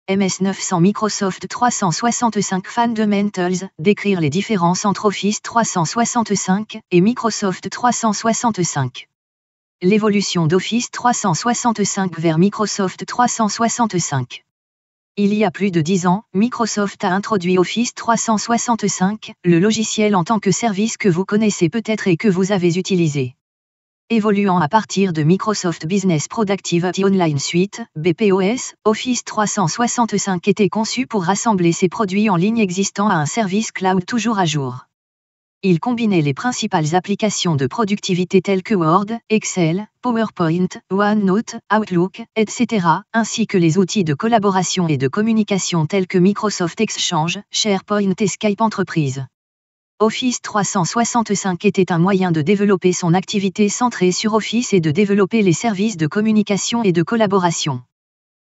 MS 900 Microsoft 365 Fundamentals, décrire les différences entre Office 365 et Microsoft 365. L'évolution d'Office 365 vers Microsoft 365. Il y a plus de 10 ans, Microsoft a introduit Office 365, le logiciel en tant que service que vous connaissez peut-être et que vous avez utilisé. Évoluant à partir de Microsoft Business Productivity Online Suite, BPOS, Office 365 était conçu pour rassembler ses produits en ligne existants à un service cloud toujours à jour. Il combinait les principales applications de productivité telles que Word, Excel, PowerPoint, OneNote, Outlook, etc., ainsi que les outils de collaboration et de communication tels que Microsoft Exchange, SharePoint et Skype Entreprise. Office 365 était un moyen de développer son activité centrée sur Office et de développer les services de communication et de collaboration.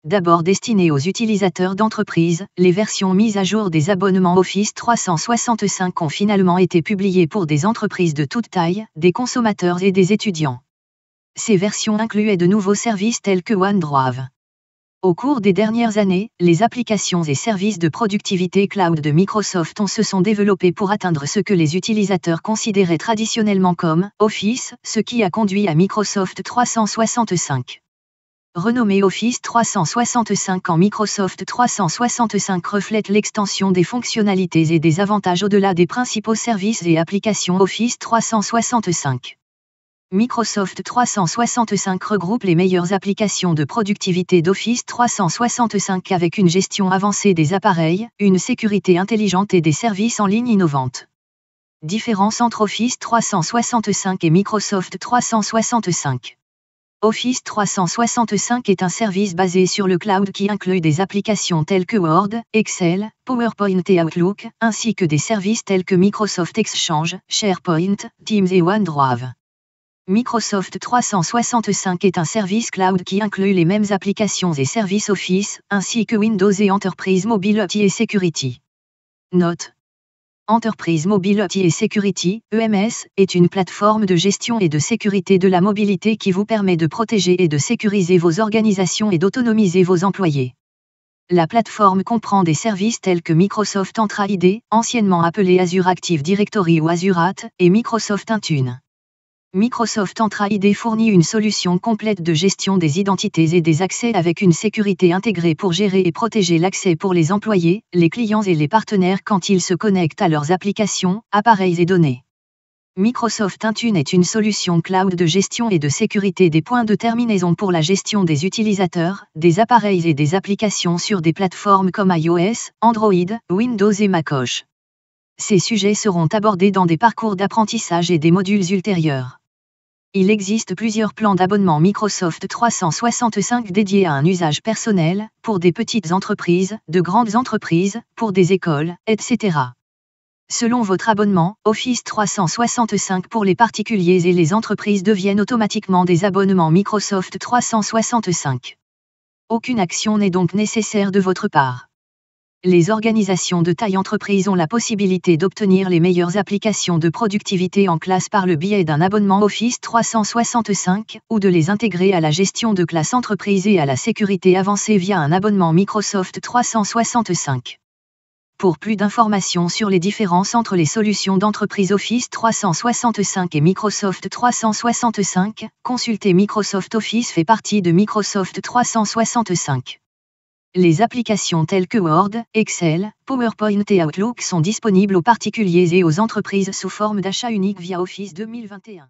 D'abord destinées aux utilisateurs d'entreprise, les versions mises à jour des abonnements Office 365 ont finalement été publiées pour des entreprises de toute taille, des consommateurs et des étudiants. Ces versions incluaient de nouveaux services tels que OneDrive. Au cours des dernières années, les applications et services de productivité cloud de Microsoft se sont développés pour atteindre ce que les utilisateurs considéraient traditionnellement comme Office, ce qui a conduit à Microsoft 365. Renommé Office 365 en Microsoft 365 reflète l'extension des fonctionnalités et des avantages au-delà des principaux services et applications Office 365. Microsoft 365 regroupe les meilleures applications de productivité d'Office 365 avec une gestion avancée des appareils, une sécurité intelligente et des services en ligne innovantes. Différence entre Office 365 et Microsoft 365. Office 365 est un service basé sur le cloud qui inclut des applications telles que Word, Excel, PowerPoint et Outlook, ainsi que des services tels que Microsoft Exchange, SharePoint, Teams et OneDrive. Microsoft 365 est un service cloud qui inclut les mêmes applications et services Office, ainsi que Windows et Enterprise Mobility et Security. Note. Enterprise Mobility et Security, EMS, est une plateforme de gestion et de sécurité de la mobilité qui vous permet de protéger et de sécuriser vos organisations et d'autonomiser vos employés. La plateforme comprend des services tels que Microsoft Entra ID, anciennement appelé Azure Active Directory ou Azure AT, et Microsoft Intune. Microsoft Entra ID fournit une solution complète de gestion des identités et des accès avec une sécurité intégrée pour gérer et protéger l'accès pour les employés, les clients et les partenaires quand ils se connectent à leurs applications, appareils et données. Microsoft Intune est une solution cloud de gestion et de sécurité des points de terminaison pour la gestion des utilisateurs, des appareils et des applications sur des plateformes comme iOS, Android, Windows et macOS. Ces sujets seront abordés dans des parcours d'apprentissage et des modules ultérieurs. Il existe plusieurs plans d'abonnement Microsoft 365 dédiés à un usage personnel, pour des petites entreprises, de grandes entreprises, pour des écoles, etc. Selon votre abonnement, Office 365 pour les particuliers et les entreprises deviennent automatiquement des abonnements Microsoft 365. Aucune action n'est donc nécessaire de votre part. Les organisations de taille entreprise ont la possibilité d'obtenir les meilleures applications de productivité en classe par le biais d'un abonnement Office 365, ou de les intégrer à la gestion de classe entreprise et à la sécurité avancée via un abonnement Microsoft 365. Pour plus d'informations sur les différences entre les solutions d'entreprise Office 365 et Microsoft 365, consultez Microsoft Office fait partie de Microsoft 365. Les applications telles que Word, Excel, PowerPoint et Outlook sont disponibles aux particuliers et aux entreprises sous forme d'achat unique via Office 2021.